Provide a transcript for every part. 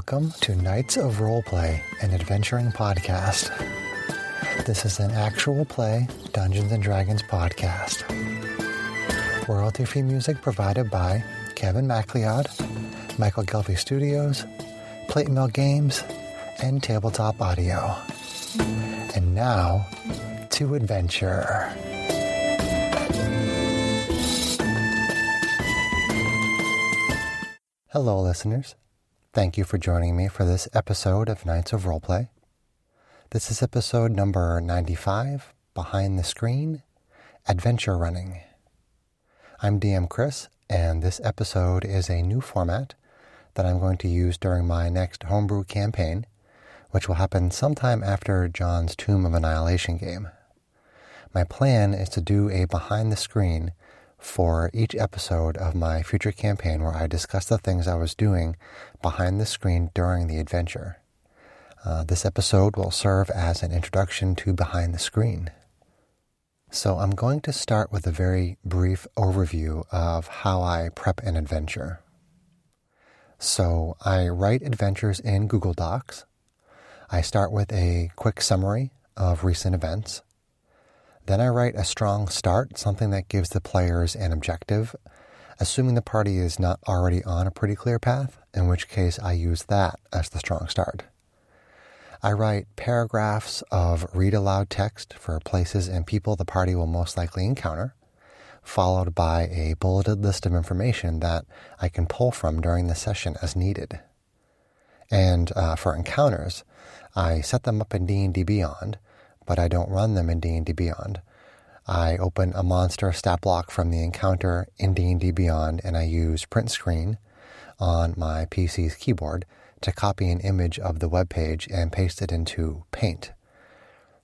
Welcome to Knights of Roleplay, an adventuring podcast. This is an actual play Dungeons & Dragons podcast. Royalty-free music provided by Kevin MacLeod, Michael Gelfie Studios, Plate Mill Games, and Tabletop Audio. And now, to adventure. Hello, listeners. Thank you for joining me for this episode of Knights of Roleplay. This is episode number 95, Behind the Screen, Adventure Running. I'm DM Chris, and this episode is a new format that I'm going to use during my next homebrew campaign, which will happen sometime after John's Tomb of Annihilation game. My plan is to do a behind the screen for each episode of my future campaign where I discuss the things I was doing behind the screen during the adventure. This episode will serve as an introduction to Behind the Screen. So I'm going to start with a very brief overview of how I prep an adventure. So I write adventures in Google Docs. I start with a quick summary of recent events. Then I write a strong start, something that gives the players an objective, assuming the party is not already on a pretty clear path, in which case I use that as the strong start. I write paragraphs of read-aloud text for places and people the party will most likely encounter, followed by a bulleted list of information that I can pull from during the session as needed. And for encounters, I set them up in D&D Beyond, but I don't run them in D&D Beyond. I open a monster stat block from the encounter in D&D Beyond, and I use print screen on my PC's keyboard to copy an image of the web page and paste it into Paint.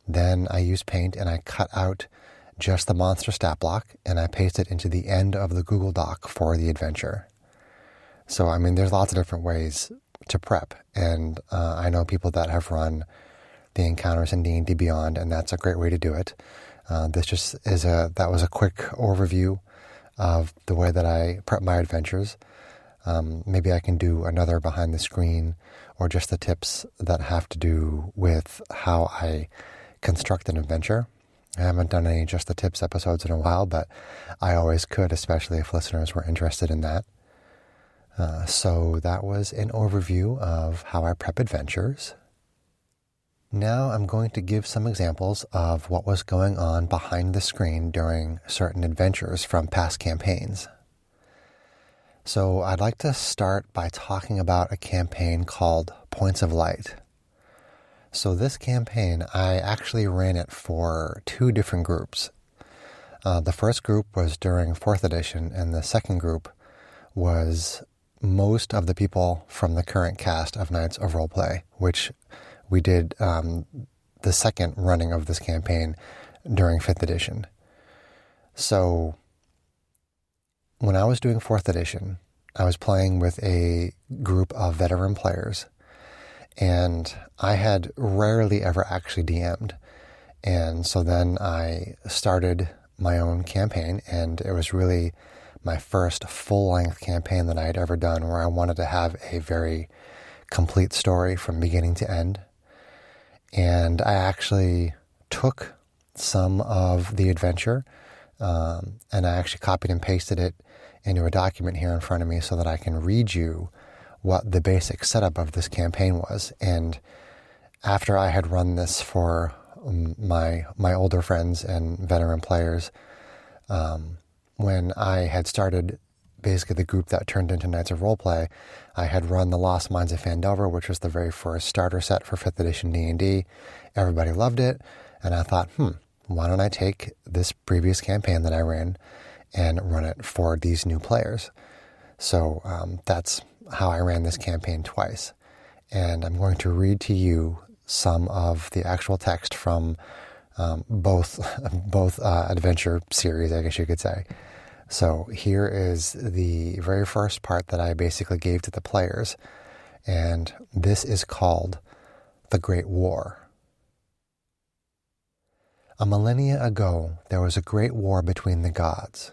Then I use Paint and I cut out just the monster stat block and I paste it into the end of the Google Doc for the adventure. So, there's lots of different ways to prep, and I know people that have run the encounters in D&D Beyond, and that's a great way to do it. That was a quick overview of the way that I prep my adventures. Maybe I can do another behind the screen or just the tips that have to do with how I construct an adventure. I haven't done any just the tips episodes in a while, but I always could, especially if listeners were interested in that. So that was an overview of how I prep adventures. Now I'm going to give some examples of what was going on behind the screen during certain adventures from past campaigns. So I'd like to start by talking about a campaign called Points of Light. So this campaign, I actually ran it for two different groups. The first group was during 4th edition, and the second group was most of the people from the current cast of Knights of Roleplay, which we did the second running of this campaign during 5th edition. So when I was doing 4th edition, I was playing with a group of veteran players, and I had rarely ever actually DM'd. And so then I started my own campaign, and it was really my first full-length campaign that I had ever done, where I wanted to have a very complete story from beginning to end. And I actually took some of the adventure and I actually copied and pasted it into a document here in front of me so that I can read you what the basic setup of this campaign was. And after I had run this for my older friends and veteran players, when I had started basically the group that turned into Knights of Roleplay, I had run The Lost Mines of Phandelver, which was the very first starter set for 5th edition D&D. Everybody loved it, and I thought, why don't I take this previous campaign that I ran and run it for these new players? So that's how I ran this campaign twice. And I'm going to read to you some of the actual text from both adventure series, I guess you could say. So here is the very first part that I basically gave to the players, and this is called The Great War. A millennia ago, there was a great war between the gods.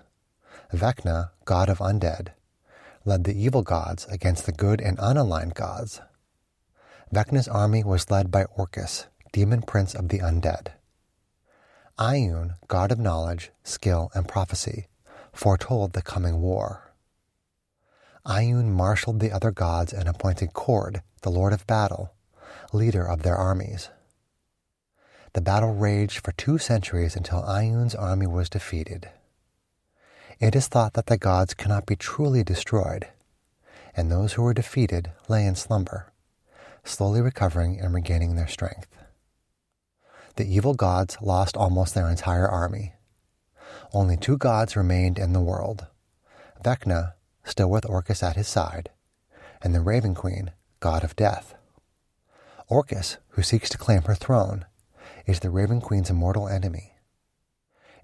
Vecna, god of undead, led the evil gods against the good and unaligned gods. Vecna's army was led by Orcus, demon prince of the undead. Ioun, god of knowledge, skill, and prophecy, foretold the coming war. Ioun marshaled the other gods and appointed Kord, the lord of battle, leader of their armies. The battle raged for 2 centuries until Ioun's army was defeated. It is thought that the gods cannot be truly destroyed, and those who were defeated lay in slumber, slowly recovering and regaining their strength. The evil gods lost almost their entire army. Only 2 gods remained in the world: Vecna, still with Orcus at his side, and the Raven Queen, god of death. Orcus, who seeks to claim her throne, is the Raven Queen's immortal enemy.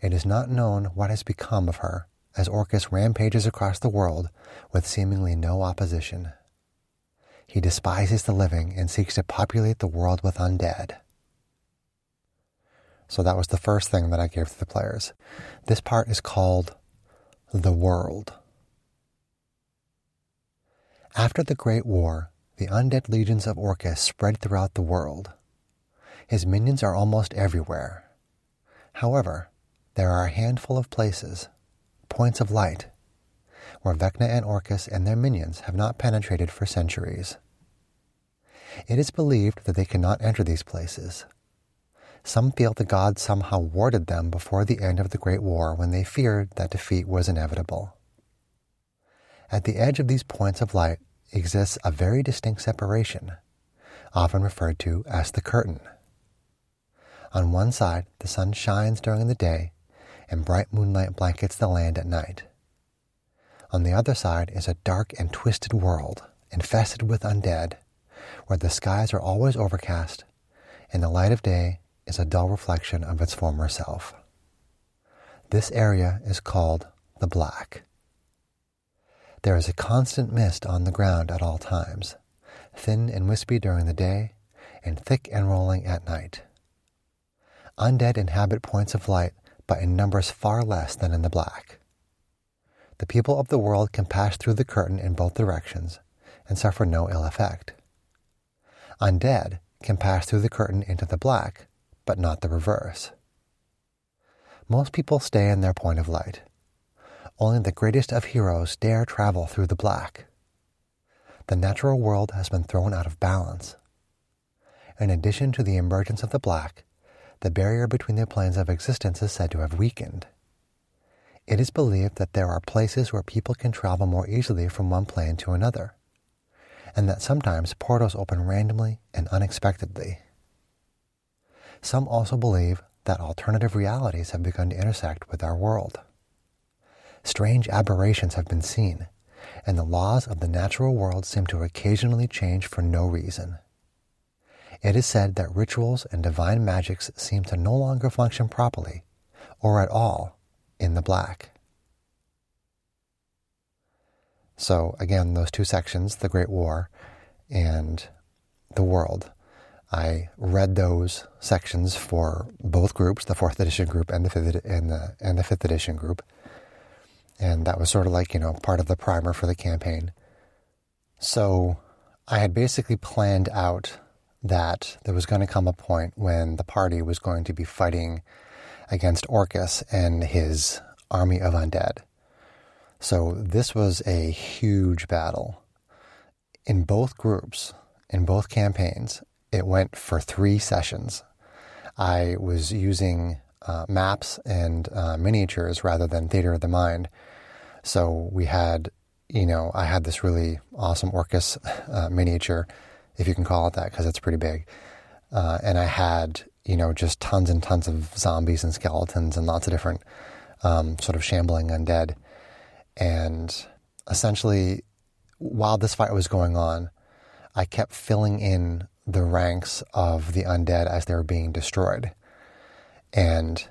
It is not known what has become of her, as Orcus rampages across the world with seemingly no opposition. He despises the living and seeks to populate the world with undead. So that was the first thing that I gave to the players. This part is called The World. After the Great War, the undead legions of Orcus spread throughout the world. His minions are almost everywhere. However, there are a handful of places, points of light, where Vecna and Orcus and their minions have not penetrated for centuries. It is believed that they cannot enter these places. Some feel the gods somehow warded them before the end of the Great War when they feared that defeat was inevitable. At the edge of these points of light exists a very distinct separation, often referred to as the curtain. On one side, the sun shines during the day, and bright moonlight blankets the land at night. On the other side is a dark and twisted world, infested with undead, where the skies are always overcast, and the light of day is a dull reflection of its former self. This area is called the Black. There is a constant mist on the ground at all times, thin and wispy during the day, and thick and rolling at night. Undead inhabit points of light, but in numbers far less than in the Black. The people of the world can pass through the curtain in both directions and suffer no ill effect. Undead can pass through the curtain into the Black, but not the reverse. Most people stay in their point of light. Only the greatest of heroes dare travel through the Black. The natural world has been thrown out of balance. In addition to the emergence of the Black, the barrier between the planes of existence is said to have weakened. It is believed that there are places where people can travel more easily from one plane to another, and that sometimes portals open randomly and unexpectedly. Some also believe that alternative realities have begun to intersect with our world. Strange aberrations have been seen, and the laws of the natural world seem to occasionally change for no reason. It is said that rituals and divine magics seem to no longer function properly, or at all, in the Black. So again, those 2 sections, the Great War and the World, I read those sections for both groups, the 4th edition group and the 5th edition group. And that was sort of like, part of the primer for the campaign. So I had basically planned out that there was going to come a point when the party was going to be fighting against Orcus and his army of undead. So this was a huge battle. In both groups, in both campaigns, it went for 3 sessions. I was using maps and miniatures rather than theater of the mind. So we had, I had this really awesome Orcus miniature, if you can call it that, because it's pretty big. And I had, just tons and tons of zombies and skeletons and lots of different sort of shambling undead. And essentially, while this fight was going on, I kept filling in the ranks of the undead as they were being destroyed. And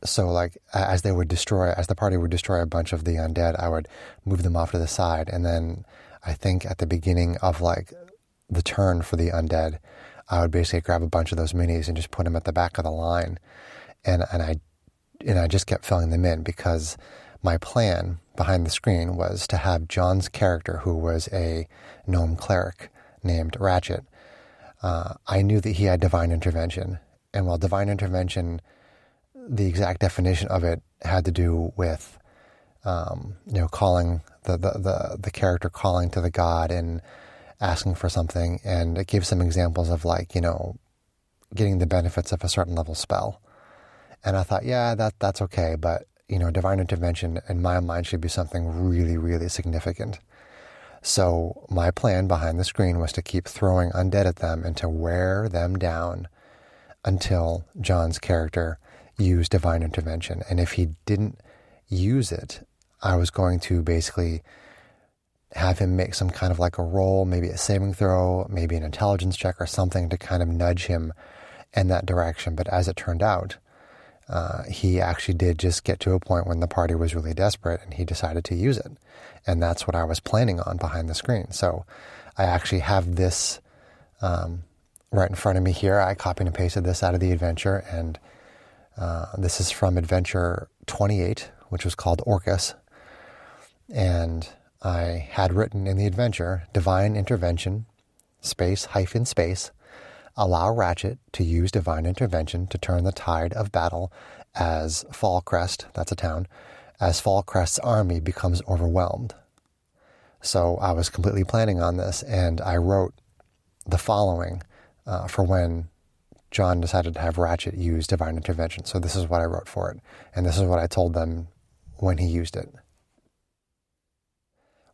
so as the party would destroy a bunch of the undead, I would move them off to the side. And then I think at the beginning of the turn for the undead, I would basically grab a bunch of those minis and just put them at the back of the line. And I just kept filling them in, because my plan behind the screen was to have John's character, who was a gnome cleric named Ratchet, I knew that he had divine intervention. And while divine intervention, the exact definition of it had to do with, calling the character calling to the god and asking for something. And it gives some examples of getting the benefits of a certain level spell. And I thought, yeah, that's okay. But, divine intervention in my mind should be something really, really significant. So my plan behind the screen was to keep throwing undead at them and to wear them down until John's character used divine intervention. And if he didn't use it, I was going to basically have him make some kind of like a roll, maybe a saving throw, maybe an intelligence check or something to kind of nudge him in that direction. But as it turned out, he actually did just get to a point when the party was really desperate and he decided to use it. And that's what I was planning on behind the screen. So I actually have this right in front of me here. I copied and pasted this out of the adventure, and this is from adventure 28, which was called Orcus. And I had written in the adventure, divine intervention, space, allow Ratchet to use divine intervention to turn the tide of battle as Fallcrest, that's a town, as Fallcrest's army becomes overwhelmed. So I was completely planning on this, and I wrote the following for when John decided to have Ratchet use divine intervention. So this is what I wrote for it, and this is what I told them when he used it.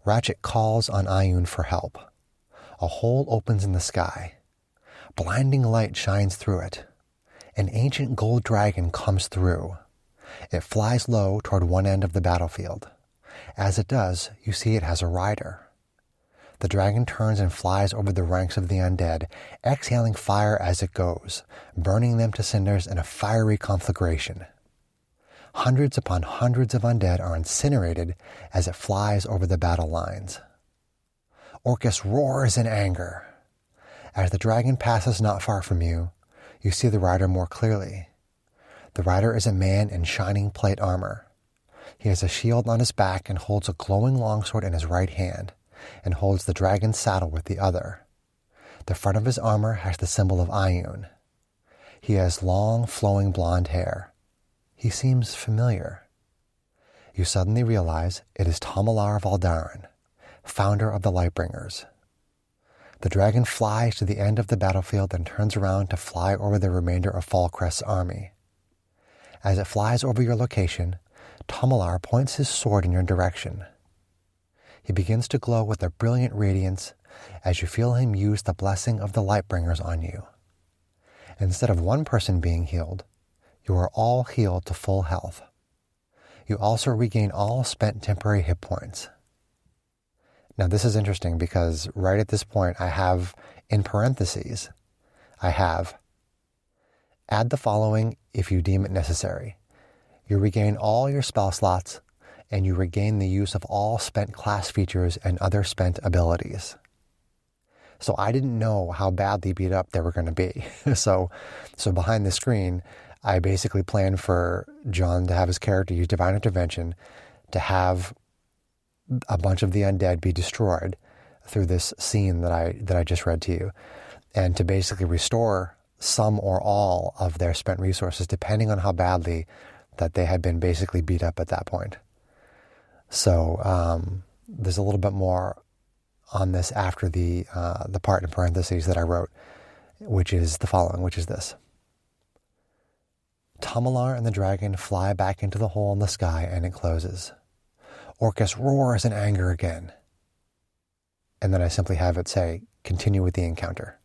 Ratchet calls on Ioun for help. A hole opens in the sky. Blinding light shines through it. An ancient gold dragon comes through. It flies low toward one end of the battlefield. As it does, you see it has a rider. The dragon turns and flies over the ranks of the undead, exhaling fire as it goes, burning them to cinders in a fiery conflagration. Hundreds upon hundreds of undead are incinerated as it flies over the battle lines. Orcus roars in anger. As the dragon passes not far from you, you see the rider more clearly. The rider is a man in shining plate armor. He has a shield on his back and holds a glowing longsword in his right hand, and holds the dragon's saddle with the other. The front of his armor has the symbol of Ioun. He has long, flowing blonde hair. He seems familiar. You suddenly realize it is Tomilar Valdarin, founder of the Lightbringers. The dragon flies to the end of the battlefield and turns around to fly over the remainder of Fallcrest's army. As it flies over your location, Tomilar points his sword in your direction. He begins to glow with a brilliant radiance as you feel him use the blessing of the Lightbringers on you. Instead of one person being healed, you are all healed to full health. You also regain all spent temporary hit points. Now this is interesting because right at this point I have, in parentheses, add the following if you deem it necessary. You regain all your spell slots, and you regain the use of all spent class features and other spent abilities. So I didn't know how badly beat up they were going to be. So behind the screen, I basically planned for John to have his character use divine intervention to have a bunch of the undead be destroyed through this scene that I just read to you, and to basically restore some or all of their spent resources depending on how badly that they had been basically beat up at that point. So there's a little bit more on this after the part in parentheses that I wrote, which is the following, which is this. Tomilar and the dragon fly back into the hole in the sky, and it closes. Orcus roars in anger again. And then I simply have it say, continue with the encounter.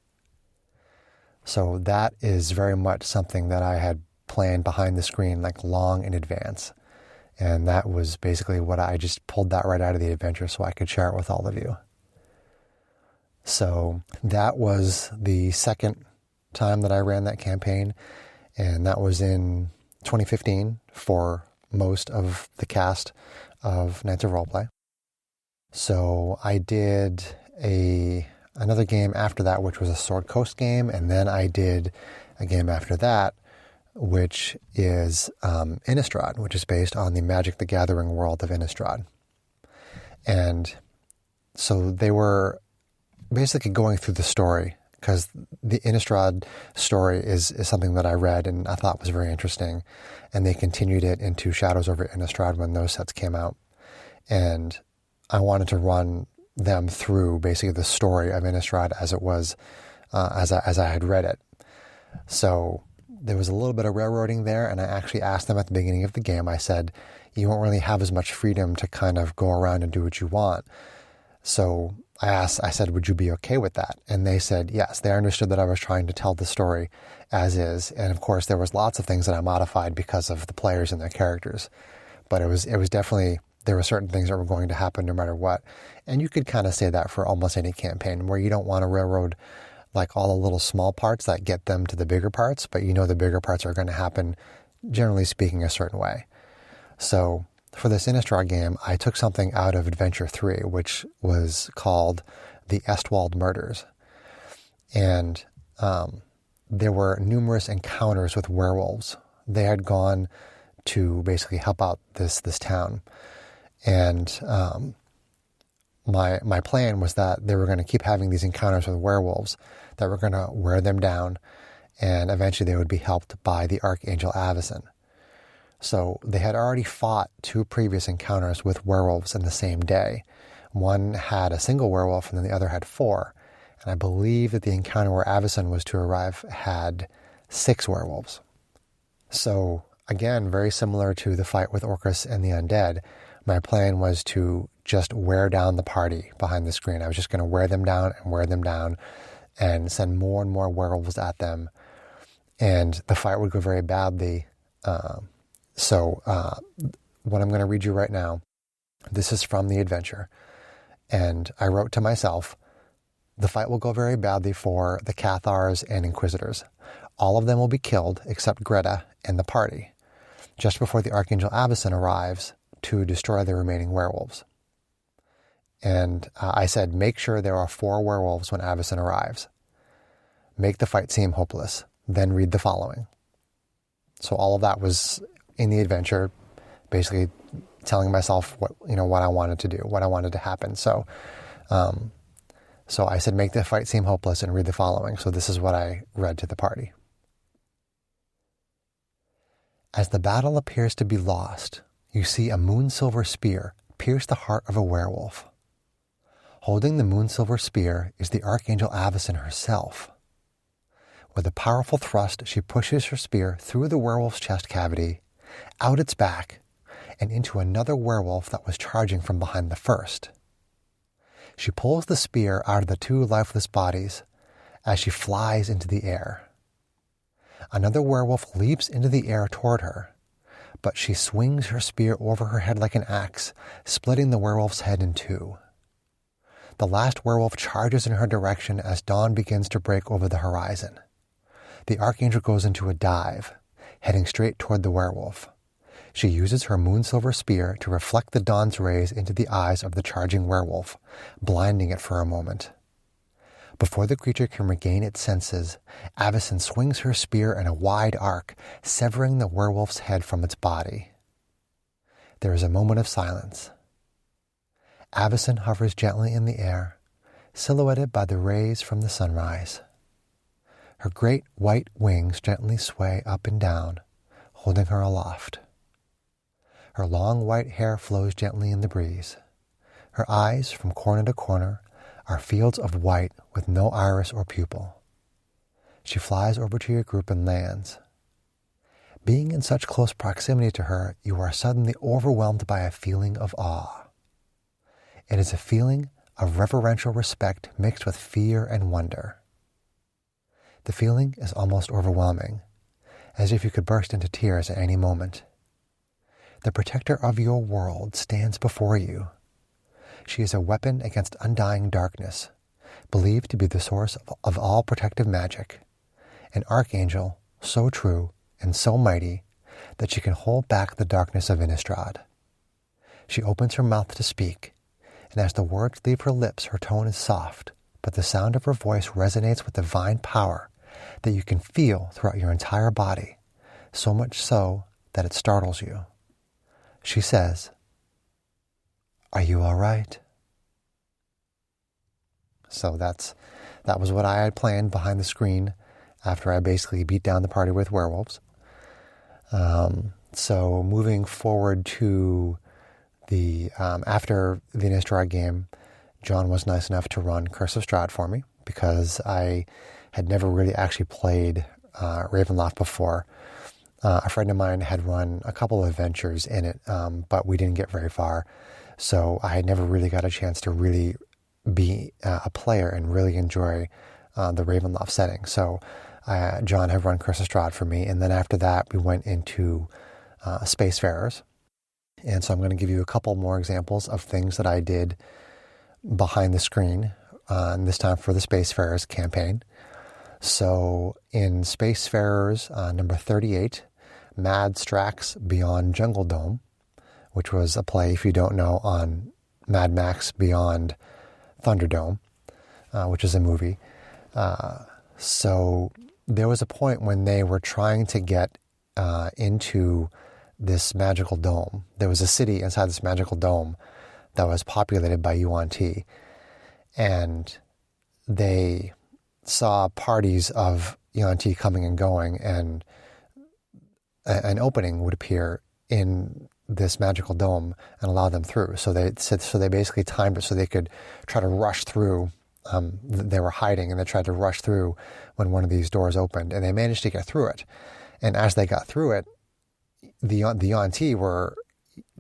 So that is very much something that I had planned behind the screen, like long in advance. And that was basically what I just pulled that right out of the adventure so I could share it with all of you. So that was the second time that I ran that campaign. And that was in 2015 for most of the cast of Knights of Roleplay. So I did another game after that, which was a Sword Coast game. And then I did a game after that, which is Innistrad, which is based on the Magic the Gathering world of Innistrad. And so they were basically going through the story because the Innistrad story is something that I read and I thought was very interesting. And they continued it into Shadows over Innistrad when those sets came out. And I wanted to run them through basically the story of Innistrad as it was, as I had read it. So there was a little bit of railroading there, and I actually asked them at the beginning of the game, I said, you won't really have as much freedom to kind of go around and do what you want. So I said, would you be okay with that? And they said, yes. They understood that I was trying to tell the story as is. And of course, there was lots of things that I modified because of the players and their characters. But it was definitely, there were certain things that were going to happen no matter what. And you could kind of say that for almost any campaign, where you don't want to railroad like all the little small parts that get them to the bigger parts, but you know the bigger parts are going to happen, generally speaking, a certain way. So for this Innistrad game, I took something out of Adventure 3, which was called the Estwald Murders. And there were numerous encounters with werewolves. They had gone to basically help out this town. And my plan was that they were going to keep having these encounters with werewolves that were going to wear them down, and eventually they would be helped by the Archangel Avacyn. So they had already fought 2 previous encounters with werewolves in the same day. One had a single werewolf and then the other had 4. And I believe that the encounter where Avacyn was to arrive had 6 werewolves. So again, very similar to the fight with Orcus and the Undead, my plan was to just wear down the party behind the screen. I was just going to wear them down and send more and more werewolves at them. And the fight would go very badly. So what I'm going to read you right now, this is from the adventure. And I wrote to myself, the fight will go very badly for the Cathars and Inquisitors. All of them will be killed except Greta and the party, just before the Archangel Avacyn arrives to destroy the remaining werewolves. And I said, make sure there are 4 werewolves when Avacyn arrives. Make the fight seem hopeless. Then read the following. So all of that was in the adventure, basically telling myself what I wanted to do, what I wanted to happen. So I said, make the fight seem hopeless and read the following. So this is what I read to the party. As the battle appears to be lost, you see a moon-silver spear pierce the heart of a werewolf. Holding the moon-silver spear is the Archangel Avacyn herself. With a powerful thrust, she pushes her spear through the werewolf's chest cavity, out its back, and into another werewolf that was charging from behind the first. She pulls the spear out of the 2 lifeless bodies as she flies into the air. Another werewolf leaps into the air toward her, but she swings her spear over her head like an axe, splitting the werewolf's head in 2. The last werewolf charges in her direction as dawn begins to break over the horizon. The Archangel goes into a dive, heading straight toward the werewolf. She uses her moon-silver spear to reflect the dawn's rays into the eyes of the charging werewolf, blinding it for a moment. Before the creature can regain its senses, Avacyn swings her spear in a wide arc, severing the werewolf's head from its body. There is a moment of silence. Avacyn hovers gently in the air, silhouetted by the rays from the sunrise. Her great white wings gently sway up and down, holding her aloft. Her long white hair flows gently in the breeze. Her eyes, from corner to corner, are fields of white with no iris or pupil. She flies over to your group and lands. Being in such close proximity to her, you are suddenly overwhelmed by a feeling of awe. It is a feeling of reverential respect mixed with fear and wonder. The feeling is almost overwhelming, as if you could burst into tears at any moment. The protector of your world stands before you. She is a weapon against undying darkness, believed to be the source of all protective magic, an archangel so true and so mighty that she can hold back the darkness of Innistrad. She opens her mouth to speak, and as the words leave her lips, her tone is soft, but the sound of her voice resonates with divine power that you can feel throughout your entire body, so much so that it startles you. She says, "Are you all right?" So that's that was what I had planned behind the screen after I basically beat down the party with werewolves. So moving forward to the after the Innistrad game, John was nice enough to run Curse of Strahd for me because I had never really actually played Ravenloft before. A friend of mine had run a couple of adventures in it, but we didn't get very far. So I had never really got a chance to really be a player and really enjoy the Ravenloft setting. So John had run Curse of Strahd for me, and then after that we went into Spacefarers. And so I'm going to give you a couple more examples of things that I did behind the screen, and this time for the Spacefarers campaign. So in Spacefarers number 38, Mad Strax Beyond Jungle Dome, which was a play, if you don't know, on Mad Max Beyond Thunderdome, which is a movie. So there was a point when they were trying to get into this magical dome. There was a city inside this magical dome that was populated by Yuan-Ti, and they saw parties of Yuan-Ti coming and going, and an opening would appear in this magical dome and allow them through. So they basically timed it so they could try to rush through. They were hiding and they tried to rush through when one of these doors opened, and they managed to get through it. And as they got through it, the Yuan-Ti were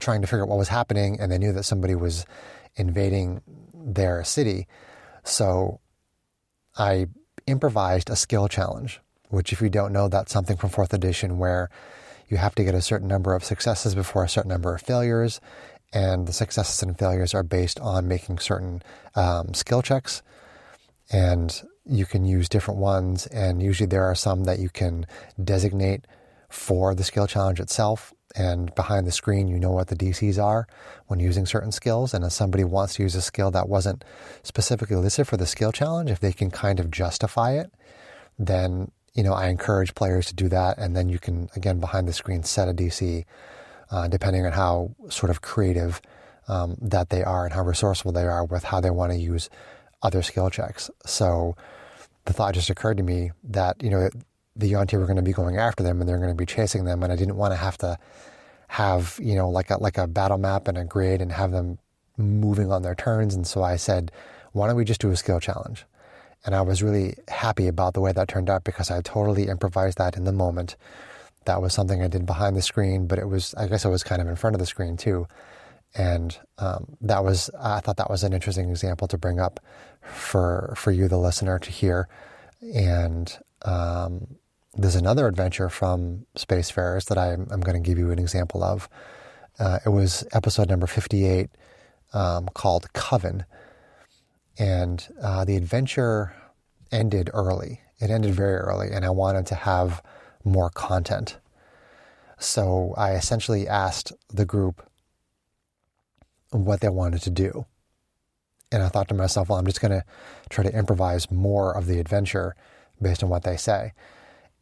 trying to figure out what was happening, and they knew that somebody was invading their city. So I improvised a skill challenge, which, if you don't know, that's something from 4th edition where you have to get a certain number of successes before a certain number of failures, and the successes and failures are based on making certain skill checks, and you can use different ones, and usually there are some that you can designate for the skill challenge itself, and behind the screen you know what the DCs are when using certain skills. And if somebody wants to use a skill that wasn't specifically listed for the skill challenge, if they can kind of justify it, then I encourage players to do that, and then you can, again, behind the screen, set a DC depending on how sort of creative that they are and how resourceful they are with how they want to use other skill checks. So the thought just occurred to me that, the Yuan-Ti were going to be going after them and they're going to be chasing them, and I didn't want to have like a battle map and a grid and have them moving on their turns. And so I said, why don't we just do a skill challenge? And I was really happy about the way that turned out because I totally improvised that in the moment. That was something I did behind the screen, but I guess it was kind of in front of the screen too. And I thought that was an interesting example to bring up for you, the listener, to hear. And there's another adventure from Spacefarers that I'm going to give you an example of. It was episode number 58, called Coven. And the adventure ended early. It ended very early, and I wanted to have more content. So I essentially asked the group what they wanted to do. And I thought to myself, well, I'm just going to try to improvise more of the adventure based on what they say.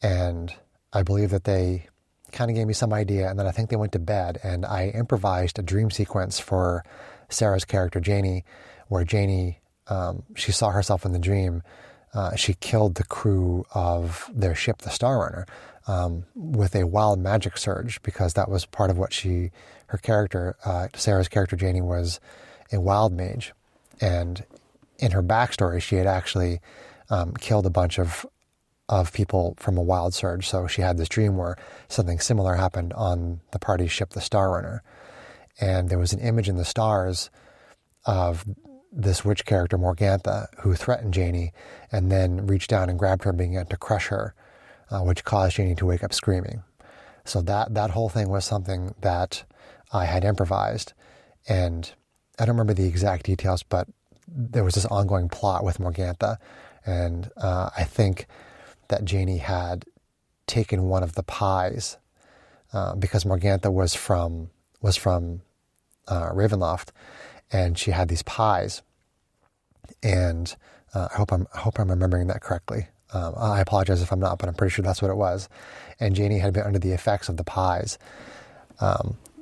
And I believe that they kind of gave me some idea, and then I think they went to bed, and I improvised a dream sequence for Sarah's character, Janie, where Janie, she saw herself in the dream. She killed the crew of their ship, the Star Runner, with a wild magic surge, because that was part of what her character, Sarah's character, Janie, was a wild mage. And in her backstory, she had actually killed a bunch of people from a wild surge. So she had this dream where something similar happened on the party's ship, the Star Runner. And there was an image in the stars of this witch character, Morgantha, who threatened Janie and then reached down and grabbed her and began to crush her, which caused Janie to wake up screaming. So that whole thing was something that I had improvised. And I don't remember the exact details, but there was this ongoing plot with Morgantha. And I think that Janie had taken one of the pies because Morgantha was from Ravenloft, and she had these pies. And I hope I'm remembering that correctly. I apologize if I'm not, but I'm pretty sure that's what it was. And Janie had been under the effects of the pies.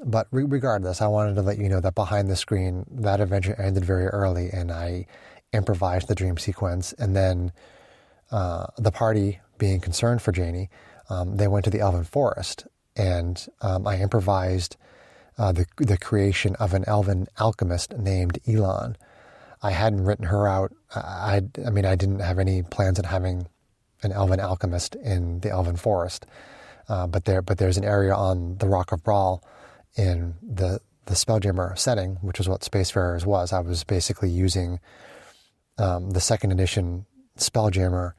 But regardless, I wanted to let you know that behind the screen, that adventure ended very early, and I improvised the dream sequence, and then the party, being concerned for Janie, they went to the Elven Forest, and I improvised the creation of an elven alchemist named Elon. I hadn't written her out. I didn't have any plans on having an elven alchemist in the Elven Forest, but there's an area on the Rock of Brawl in the Spelljammer setting, which is what Spacefarers was. I was basically using the second edition Spelljammer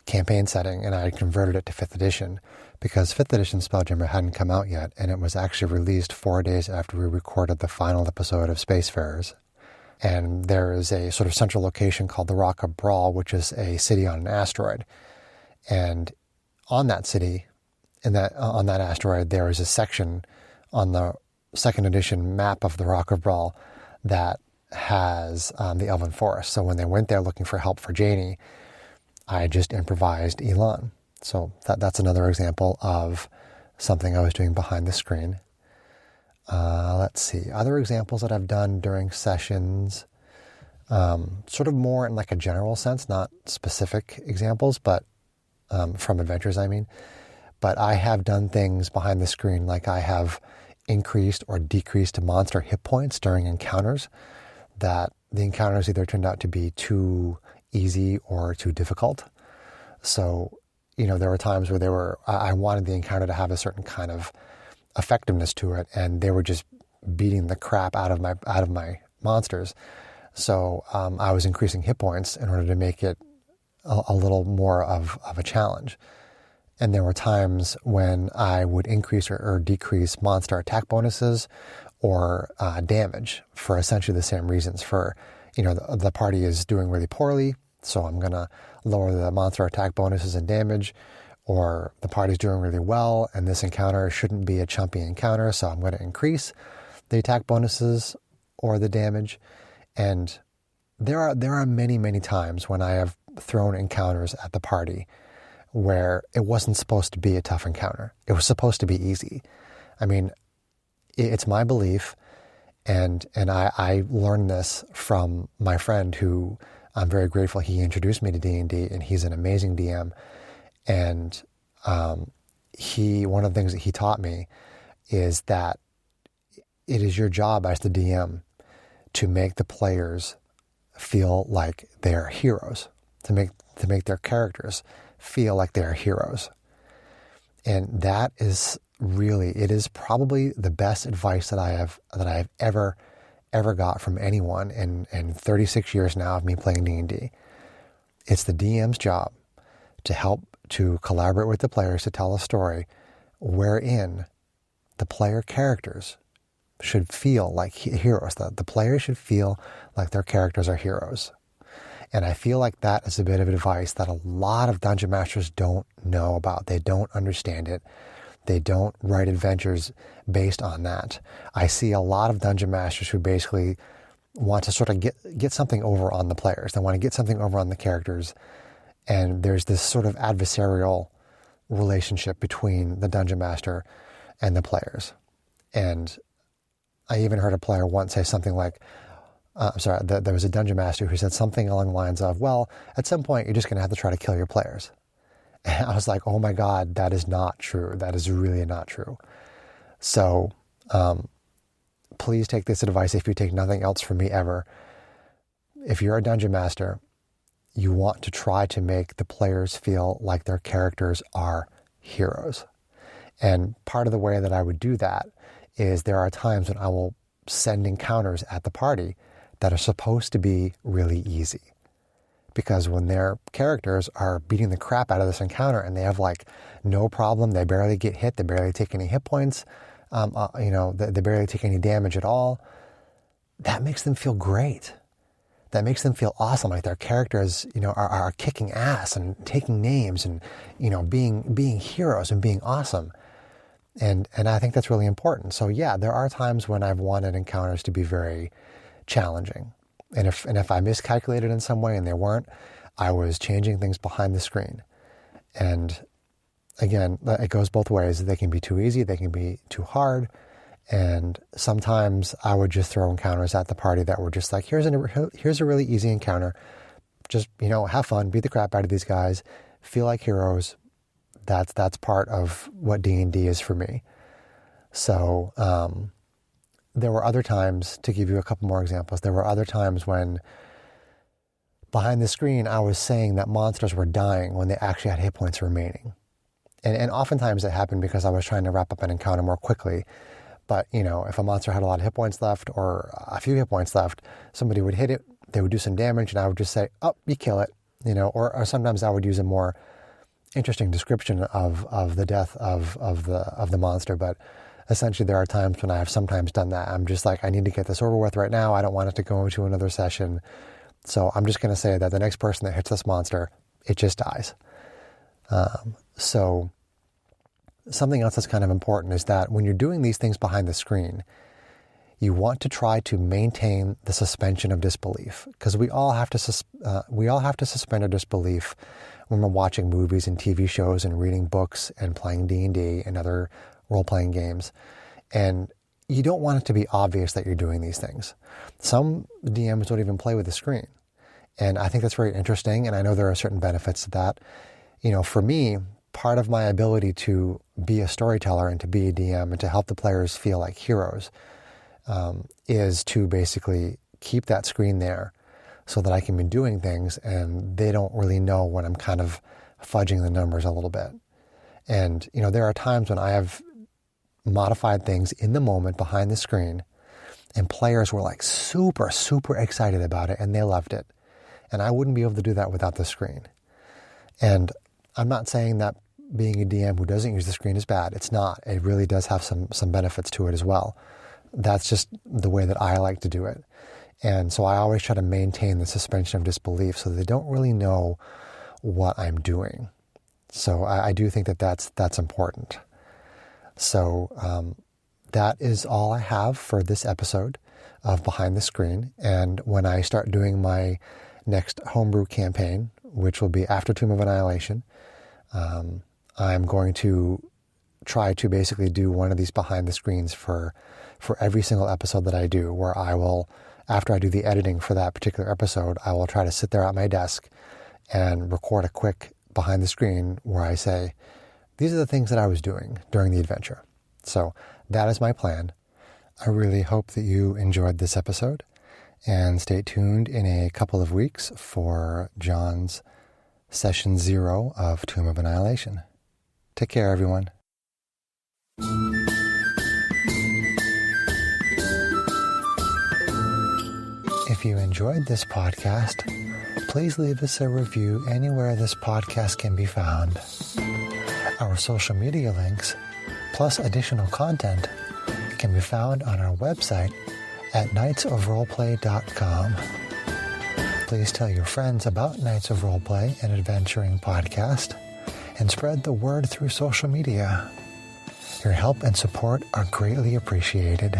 campaign setting, and I converted it to 5th edition because 5th edition Spelljammer hadn't come out yet, and it was actually released 4 days after we recorded the final episode of Spacefarers. And there is a sort of central location called the Rock of Brawl, which is a city on an asteroid. And on that city, on that asteroid, there is a section on the 2nd edition map of the Rock of Brawl that has the Elven Forest. So when they went there looking for help for Janie, I just improvised Elon. So that's another example of something I was doing behind the screen. Let's see. Other examples that I've done during sessions, sort of more in like a general sense, not specific examples, but from adventures, I mean. But I have done things behind the screen, like I have increased or decreased monster hit points during encounters, that the encounters either turned out to be too easy or too difficult. So, there were times where I wanted the encounter to have a certain kind of effectiveness to it, and they were just beating the crap out of my monsters. So I was increasing hit points in order to make it a little more of a challenge. And there were times when I would increase or decrease monster attack bonuses or damage for essentially the same reasons. For, the party is doing really poorly, so I'm going to lower the monster attack bonuses and damage. Or the party's doing really well, and this encounter shouldn't be a chumpy encounter, so I'm going to increase the attack bonuses or the damage. And there are many, many times when I have thrown encounters at the party where it wasn't supposed to be a tough encounter. It was supposed to be easy. I mean, it's my belief, and I learned this from my friend, who I'm very grateful he introduced me to D&D, and he's an amazing DM. And one of the things that he taught me is that it is your job as the DM to make the players feel like they are heroes, to make their characters feel like they are heroes. And that is it is probably the best advice that I have ever got from anyone in 36 years now of me playing D&D. It's the DM's job to help to collaborate with the players to tell a story wherein the player characters should feel like heroes. The players should feel like their characters are heroes. And I feel like that is a bit of advice that a lot of dungeon masters don't know about. They don't understand it. They don't write adventures based on that. I see a lot of dungeon masters who basically want to sort of get something over on the players. They want to get something over on the characters. And there's this sort of adversarial relationship between the dungeon master and the players. And I even heard a player once say something like, there was a dungeon master who said something along the lines of, well, at some point you're just going to have to try to kill your players. And I was like, oh my God, that is not true. That is really not true. So please take this advice if you take nothing else from me ever. If you're a dungeon master, you want to try to make the players feel like their characters are heroes. And part of the way that I would do that is there are times when I will send encounters at the party that are supposed to be really easy. Because when their characters are beating the crap out of this encounter and they have like no problem, they barely get hit, they barely take any hit points, they barely take any damage at all, that makes them feel great. That makes them feel awesome, like their characters, are kicking ass and taking names and, being heroes and being awesome. And I think that's really important. So yeah, there are times when I've wanted encounters to be very challenging. And if I miscalculated in some way and they weren't, I was changing things behind the screen. And again, it goes both ways. They can be too easy, they can be too hard. And sometimes I would just throw encounters at the party that were just like, here's a really easy encounter. Just, have fun, beat the crap out of these guys, feel like heroes. That's part of what D&D is for me. So there were other times, to give you a couple more examples, there were other times when behind the screen I was saying that monsters were dying when they actually had hit points remaining. And oftentimes it happened because I was trying to wrap up an encounter more quickly. But, if a monster had a lot of hit points left or a few hit points left, somebody would hit it, they would do some damage, and I would just say, oh, you kill it, or sometimes I would use a more interesting description of the death of the monster. But essentially there are times when I have sometimes done that. I'm just like, I need to get this over with right now. I don't want it to go into another session. So I'm just going to say that the next person that hits this monster, it just dies. So something else that's kind of important is that when you're doing these things behind the screen, you want to try to maintain the suspension of disbelief, because we all have to suspend our disbelief when we're watching movies and TV shows and reading books and playing D&D and other role-playing games. And you don't want it to be obvious that you're doing these things. Some DMs don't even play with the screen. And I think that's very interesting, and I know there are certain benefits to that. For me, part of my ability to be a storyteller and to be a DM and to help the players feel like heroes is to basically keep that screen there so that I can be doing things and they don't really know when I'm kind of fudging the numbers a little bit. And, there are times when I have modified things in the moment behind the screen and players were like super, super excited about it and they loved it. And I wouldn't be able to do that without the screen. And I'm not saying that being a DM who doesn't use the screen is bad. It's not. It really does have some benefits to it as well. That's just the way that I like to do it. And so I always try to maintain the suspension of disbelief so they don't really know what I'm doing. So I do think that that's important. So that is all I have for this episode of Behind the Screen. And when I start doing my next homebrew campaign, which will be after Tomb of Annihilation, I'm going to try to basically do one of these behind the screens for every single episode that I do, where I will, after I do the editing for that particular episode, I will try to sit there at my desk and record a quick behind the screen where I say, these are the things that I was doing during the adventure. So that is my plan. I really hope that you enjoyed this episode, and stay tuned in a couple of weeks for John's Session 0 of Tomb of Annihilation. Take care, everyone. If you enjoyed this podcast, please leave us a review anywhere this podcast can be found. Our social media links, plus additional content, can be found on our website at knightsofroleplay.com. Please tell your friends about Knights of Roleplay, an adventuring podcast, and spread the word through social media. Your help and support are greatly appreciated.